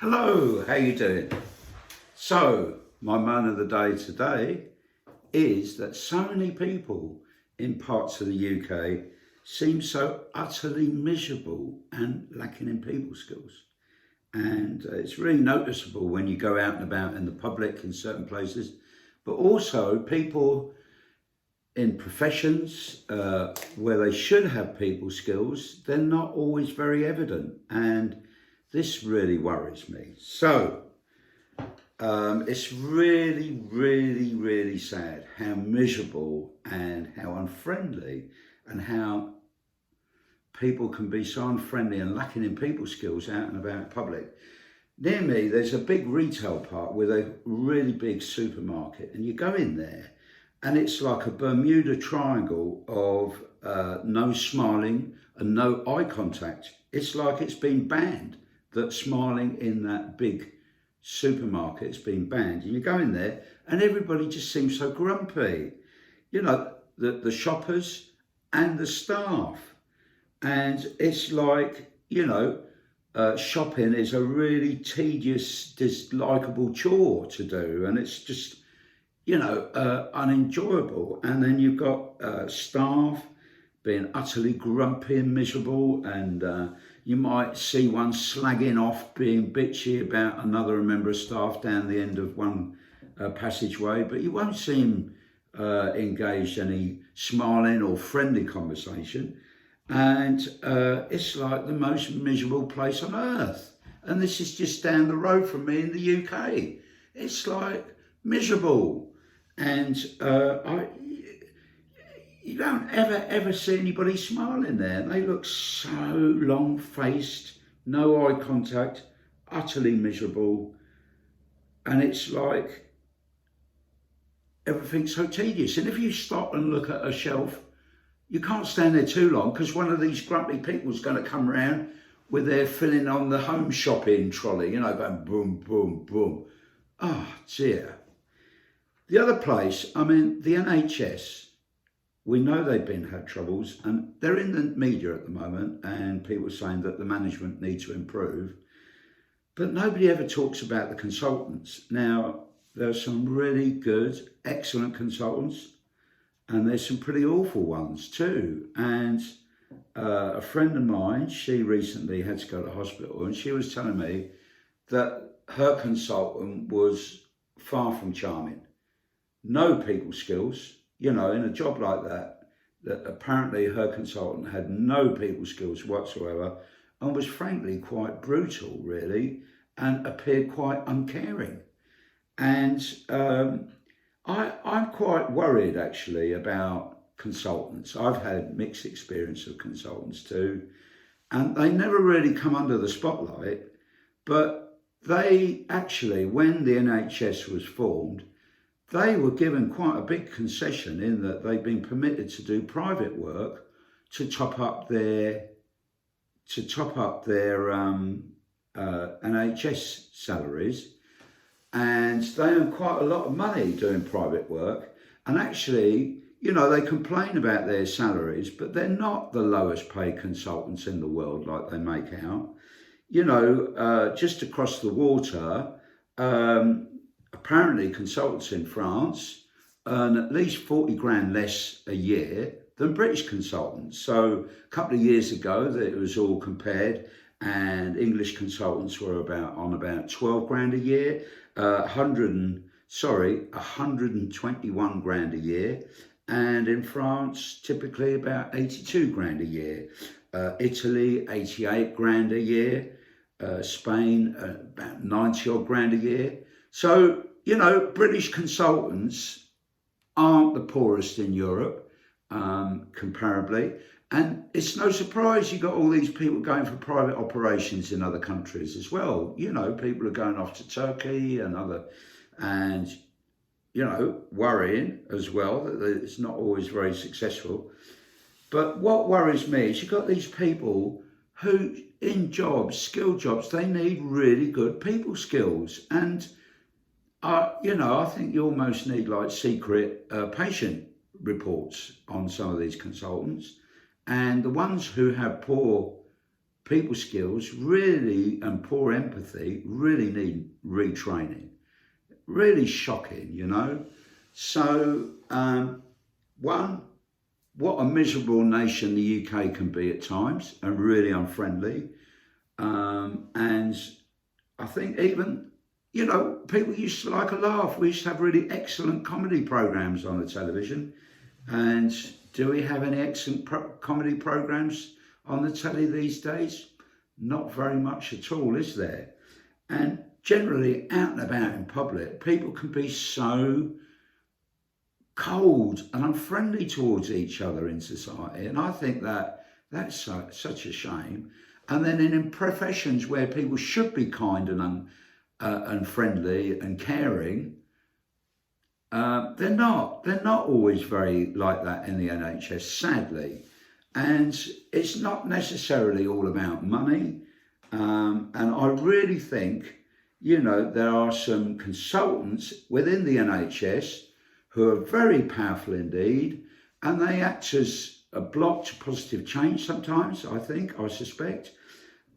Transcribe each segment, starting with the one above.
Hello, how you doing? So, my moan of the day today is that so many people in parts of the UK seem so utterly miserable and lacking in people skills. And it's really noticeable when you go out and about in the public in certain places, but also people in professions where they should have people skills, they're not always very evident. And this really worries me. So it's really, really, really sad how miserable and how unfriendly and how people can be so unfriendly and lacking in people skills out and about in public. Near me, there's a big retail park with a really big supermarket, and you go in there and it's like a Bermuda Triangle of no smiling and no eye contact. It's like it's been banned, that smiling in that big supermarket has been banned. And you go in there and everybody just seems so grumpy. You know, the shoppers and the staff. And it's like, shopping is a really tedious, dislikable chore to do. And it's just, unenjoyable. And then you've got staff being utterly grumpy and miserable, and you might see one slagging off, being bitchy about another member of staff down the end of one passageway, but you won't see him engaged in any smiling or friendly conversation. And it's like the most miserable place on earth. And this is just down the road from me in the UK. It's like miserable. And you don't ever see anybody smiling there. They look so long-faced, no eye contact, utterly miserable. And it's like everything's so tedious. And if you stop and look at a shelf, you can't stand there too long because one of these grumpy people is going to come around with their filling on the home shopping trolley, going boom, boom, boom. Oh, dear. The other place, the NHS, we know they've had troubles, and they're in the media at the moment, and people are saying that the management need to improve, but nobody ever talks about the consultants. Now, there are some really good, excellent consultants, and there's some pretty awful ones too. And a friend of mine, she recently had to go to hospital, and she was telling me that her consultant was far from charming. No people skills, in a job like that apparently her consultant had no people skills whatsoever and was frankly quite brutal, really, and appeared quite uncaring. And I'm quite worried, actually, about consultants. I've had mixed experience of consultants too, and they never really come under the spotlight, but they actually, when the NHS was formed, they were given quite a big concession in that they've been permitted to do private work to top up their NHS salaries, and they earn quite a lot of money doing private work. And actually, they complain about their salaries, but they're not the lowest paid consultants in the world like they make out. Just across the water, apparently consultants in France earn at least 40 grand less a year than British consultants. So a couple of years ago, it was all compared, and English consultants were on about 12 grand a year, 121 grand a year. And in France, typically about 82 grand a year. Italy, 88 grand a year. Spain, about 90 odd grand a year. So, British consultants aren't the poorest in Europe, comparably. And it's no surprise you got all these people going for private operations in other countries as well. People are going off to Turkey and worrying as well that it's not always very successful. But what worries me is you've got these people who, in jobs, skilled jobs, they need really good people skills. And I think you almost need like secret patient reports on some of these consultants. And the ones who have poor people skills really, and poor empathy really need retraining. Really shocking, you know. So, one, what a miserable nation the UK can be at times, and really unfriendly. And I think even, you know, people used to like a laugh. We used to have really excellent comedy programs on the television. And do we have any excellent comedy programs on the telly these days? Not very much at all, is there? And generally, out and about in public, people can be so cold and unfriendly towards each other in society. And I think that that's such a shame. And then in professions where people should be kind and friendly and caring, they're not. They're not always very like that in the NHS, sadly. And it's not necessarily all about money. And I really think, you know, there are some consultants within the NHS who are very powerful indeed, and they act as a block to positive change sometimes, I suspect.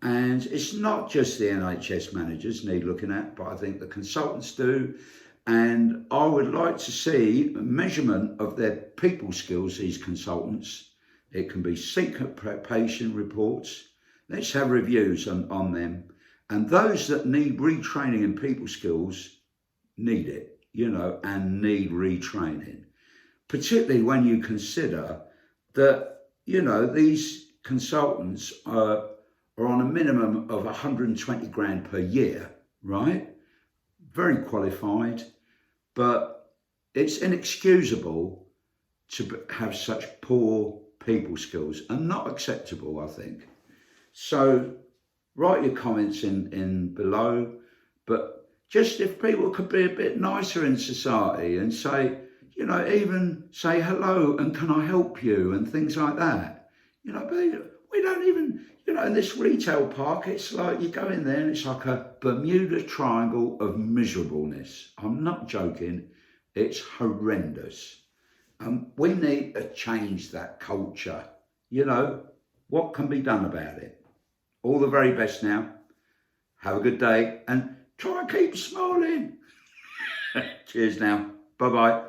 And it's not just the NHS managers need looking at, but I think the consultants do. And I would like to see a measurement of their people skills, these consultants. It can be secret probation reports. Let's have reviews on them. And those that need retraining in people skills need it, you know, and need retraining. Particularly when you consider that, you know, these consultants are on a minimum of 120 grand per year, right? Very qualified, but it's inexcusable to have such poor people skills and not acceptable, I think. So write your comments in below, but just if people could be a bit nicer in society and say, you know, even say hello and can I help you and things like that. You know, we don't even, you know, in this retail park, it's like you go in there and it's like a Bermuda Triangle of miserableness. I'm not joking. It's horrendous. We need to change that culture. You know, what can be done about it? All the very best now. Have a good day and try and keep smiling. Cheers now. Bye-bye.